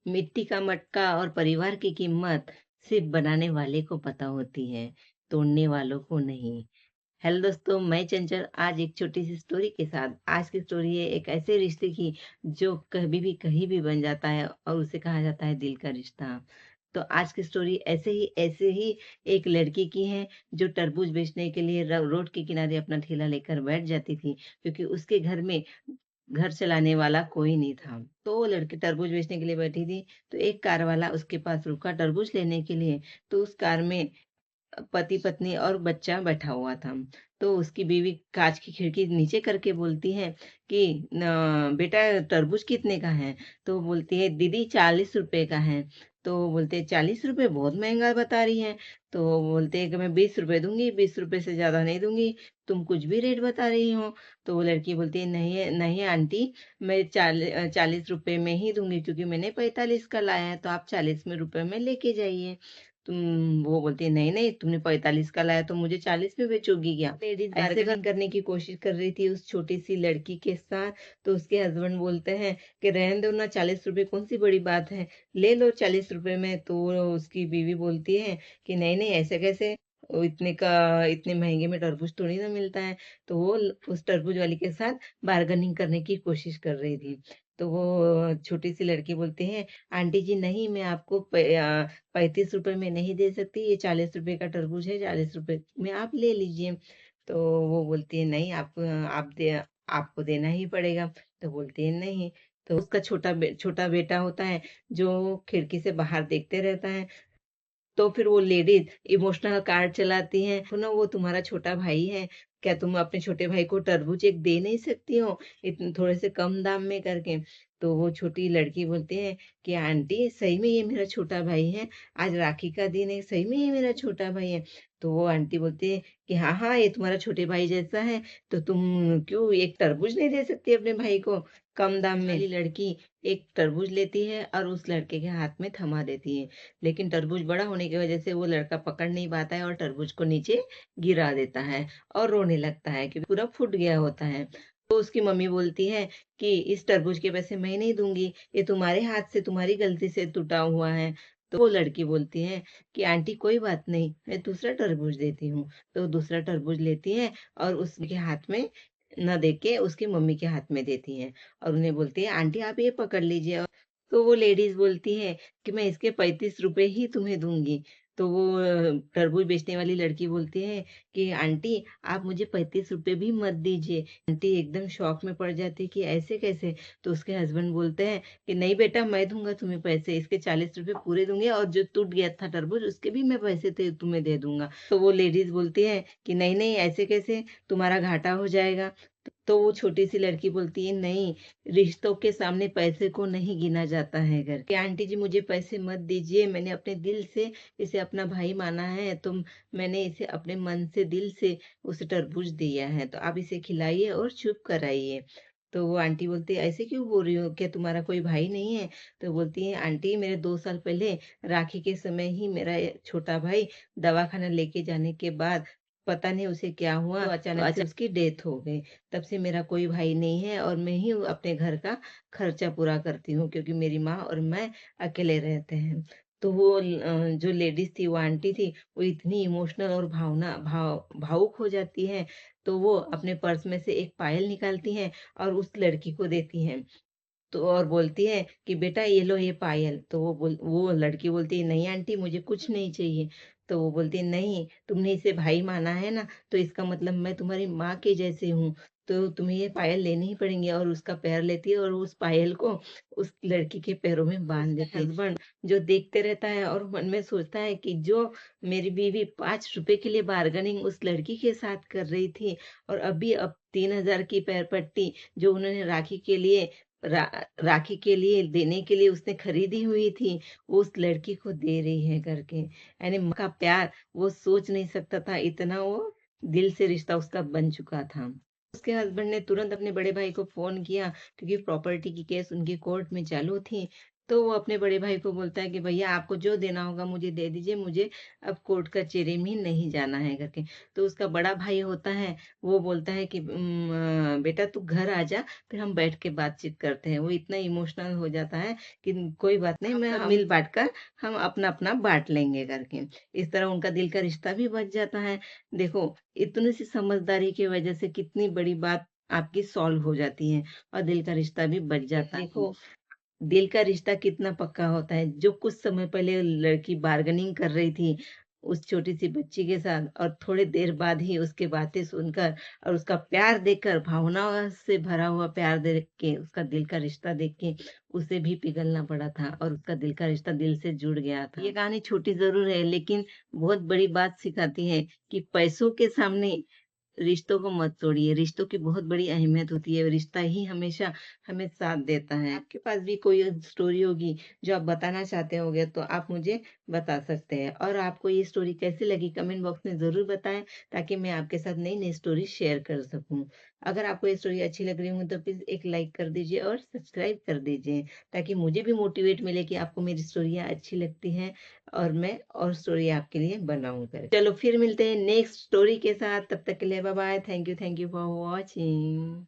मिट्टी का मटका और परिवार की कीमत सिर्फ बनाने वाले को पता होती है, तोड़ने वालों को नहीं। हेलो दोस्तों, मैं चंचल आज एक छोटी सी स्टोरी के साथ। आज की स्टोरी है एक ऐसे रिश्ते की जो कभी भी कहीं भी बन जाता है और उसे कहा जाता है दिल का रिश्ता। तो आज की स्टोरी ऐसे ही एक लड़की की है जो तरबूज बेचने के लिए रोड के किनारे अपना ठेला लेकर बैठ जाती थी, क्योंकि उसके घर में घर चलाने वाला कोई नहीं था। तो वो लड़की तरबूज बेचने के लिए बैठी थी, तो एक कार वाला उसके पास रुका तरबूज लेने के लिए। तो उस कार में पति-पत्नी और बच्चा बैठा हुआ था। तो उसकी बीवी काँच की खिड़की नीचे करके बोलती है कि न बेटा तरबूज कितने का है? तो वो बोलती है दीदी ₹40 का है। तो वो बोलते हैं ₹40 बहुत महँगा बता रही हैं। तो वो बोलते हैं कि मैं ₹20 दूँगी, ₹20 से ज़्यादा नहीं दूँगी, तुम कुछ भी रेट बता रही हो। तो वो लड़की बोलती है नहीं नहीं आंटी, मैं ₹40 में ही दूँगी, क्योंकि मैंने 45 का लाया है, तो आप 40 में रुपए में लेके जाइए। वो बोलती है नहीं नहीं, तुमने 45 का लाया तो मुझे 40 में बेचोगी क्या? लेडीज ऐसे बार्गेनिंग करने की कोशिश कर रही थी उस छोटी सी लड़की के साथ। तो उसके हस्बैंड बोलते हैं कि रहने दो ना, 40 रुपए कौन सी बड़ी बात है, ले लो 40 रुपए में। तो उसकी बीवी बोलती है कि नहीं नहीं, ऐसे कैसे, वो इतने महंगे में तरबूज थोड़ी ना मिलता है। तो वो उस तरबूज वाली के साथ बार्गेनिंग करने की कोशिश कर रही थी। तो वो छोटी सी लड़की बोलती है, आंटी जी नहीं, मैं आपको 35 रुपए में नहीं दे सकती, ये 40 रुपए का तरबूज है, 40 रुपए में आप ले लीजिए। तो वो बोलती है नहीं, आपको देना ही पड़ेगा। तो बोलती है नहीं। तो उसका छोटा बेटा होता है जो खिड़की से बाहर देखते रहता है। तो फिर वो लेडीज़ इमोशनल कार्ड चलाती हैं, "सुनो वो तुम्हारा छोटा भाई है, क्या तुम अपने छोटे भाई को तरबूज एक दे नहीं सकती हो, इतने थोड़े से कम दाम में करके?" तो वो छोटी लड़की बोलती है कि आंटी सही में ये मेरा छोटा भाई है, आज राखी का दिन है, सही में ये मेरा छोटा भाई है। तो वो आंटी बोलती है कि हाँ, हाँ, ये तुम्हारा छोटे भाई जैसा है, तो तुम क्यों एक तरबूज नहीं दे सकती अपने भाई को कम दाम में? वाली लड़की एक तरबूज लेती है और उस लड़के के हाथ में थमा देती है। लेकिन तरबूज बड़ा होने की वजह से वो लड़का पकड़ नहीं पाता है और तरबूज को नीचे गिरा देता है और रोने लगता है, क्योंकि पूरा फूट गया होता है। तो उसकी मम्मी बोलती है कि इस तरबूज के पैसे मैं नहीं दूंगी, ये तुम्हारे हाथ से तुम्हारी गलती से टूटा हुआ है। तो वो लड़की बोलती है कि आंटी कोई बात नहीं, मैं दूसरा तरबूज देती हूँ। तो दूसरा तरबूज लेती है और उसके हाथ में न देके उसकी मम्मी के हाथ में देती है और उन्हें बोलती है आंटी आप ये पकड़ लीजिए। तो वो लेडीज बोलती है कि मैं इसके 35 रुपए ही तुम्हें दूँगी। तो वो तरबूज बेचने वाली लड़की बोलती है कि आंटी आप मुझे 35 रुपए भी मत दीजिए। आंटी एकदम शॉक में पड़ जाती है कि ऐसे कैसे? तो उसके हस्बैंड बोलते हैं कि नहीं बेटा, मैं दूँगा तुम्हें पैसे, इसके 40 रुपए पूरे दूँगी और जो टूट गया था तरबूज उसके भी मैं पैसे ते तुम्हें दे दूँगा। तो वो लेडीज़ बोलती है कि नहीं, नहीं ऐसे कैसे? तुम्हारा घाटा हो जाएगा। तो वो छोटी-सी लड़की बोलती है नहीं, रिश्तों के सामने पैसे को नहीं गिना जाता है घर कि आंटी जी मुझे पैसे मत दीजिए, मैंने अपने दिल से इसे अपना भाई माना है, तो मैंने इसे अपने मन से दिल से उसे तरबूज दिया है, तो आप इसे खिलाइए और चुप कराइए। तो वो आंटी बोलती है ऐसे क्यों बोल रही हो, क्या तुम्हारा कोई भाई नहीं है? तो बोलती है आंटी मेरे 2 साल पहले राखी के समय ही मेरा छोटा भाई दवाखाना लेके जाने के बाद पता नहीं उसे क्या हुआ, तो अचानक से उसकी डेथ हो गई। तब से मेरा कोई भाई नहीं है और मैं ही अपने घर का खर्चा पूरा करती हूँ, क्योंकि मेरी माँ और मैं अकेले रहते हैं। तो वो जो लेडीज़ थी, वो आंटी थी, वो इतनी इमोशनल और भावुक हो जाती है, तो वो अपने पर्स में से एक पायल निकालती हैं और उस लड़की को देती हैं। तो और बोलती है कि बेटा ये लो ये पायल। तो वो लड़की बोलती है नहीं आंटी मुझे कुछ नहीं चाहिए। तो वो बोलती है नहीं, तुमने इसे भाई माना है ना, तो इसका मतलब मैं तुम्हारी माँ के जैसे हूँ, तो तुम्हें ये पायल लेनी ही पड़ेंगी। और उसका पैर लेती है और उस पायल को उस लड़की के पैरों में बांध देती है। हस्बैंड जो देखते रहता है और मन में सोचता है कि जो मेरी बीवी 5 रुपए के लिए बार्गेनिंग उस लड़की के साथ कर रही थी, और अब 3,000 की पैर पट्टी जो उन्होंने रा राखी के लिए देने के लिए उसने खरीदी हुई थी, वो उस लड़की को दे रही है करके। यानी माँ का प्यार वो सोच नहीं सकता था, इतना वो दिल से रिश्ता उसका बन चुका था। उसके हस्बैंड ने तुरंत अपने बड़े भाई को फ़ोन किया, क्योंकि प्रॉपर्टी की केस उनकी कोर्ट में चालू थी। तो वो अपने बड़े भाई को बोलता है कि भैया आपको जो देना होगा मुझे दे दीजिए, मुझे अब कोर्ट कचहरी में नहीं जाना है करके। तो उसका बड़ा भाई होता है, वो बोलता है कि बेटा तू घर आ जा, फिर हम बैठ के बातचीत करते हैं। वो इतना इमोशनल हो जाता है कि कोई बात नहीं, हाँ, मैं हम मिल बाँट कर हम अपना-अपना बाँट लेंगे करके। इस तरह उनका दिल का रिश्ता भी बच जाता है। देखो, इतनी सी समझदारी की वजह से कितनी बड़ी बात आपकी सॉल्व हो जाती है और दिल का रिश्ता भी बच जाता है। देखो, दिल का रिश्ता कितना पक्का होता है। जो कुछ समय पहले लड़की बार्गेनिंग कर रही थी, उस छोटी-सी बच्ची के साथ और थोड़ी देर बाद ही उसकी बातें सुनकर और उसका प्यार देखकर, भावनाओं से भरा हुआ प्यार देख के, उसका दिल का रिश्ता देख के, उसे भी पिघलना पड़ा था और उसका दिल का रिश्ता दिल से जुड़ गया था। ये कहानी छोटी ज़रूर है, लेकिन बहुत बड़ी बात सिखाती है कि पैसों के सामने रिश्तों को मत तोड़िए, रिश्तों की बहुत बड़ी अहमियत होती है, रिश्ता ही हमेशा हमें साथ देता है। आपके पास भी कोई स्टोरी होगी जो आप बताना चाहते होंगे तो आप मुझे बता सकते हैं और आपको ये स्टोरी कैसी लगी कमेंट बॉक्स में ज़रूर बताएँ ताकि मैं आपके साथ नई-नई स्टोरी शेयर कर सकूँ। अगर आपको ये स्टोरी अच्छी लग रही हो तो प्लीज़ एक लाइक कर दीजिए और सब्सक्राइब कर दीजिए ताकि मुझे भी मोटिवेट मिले कि आपको मेरी स्टोरियाँ अच्छी लगती हैं और मैं और स्टोरी आपके लिए बनाऊँ कर। चलो फिर मिलते हैं नेक्स्ट स्टोरी के साथ, तब तक के लिए bye bye. Thank you for watching.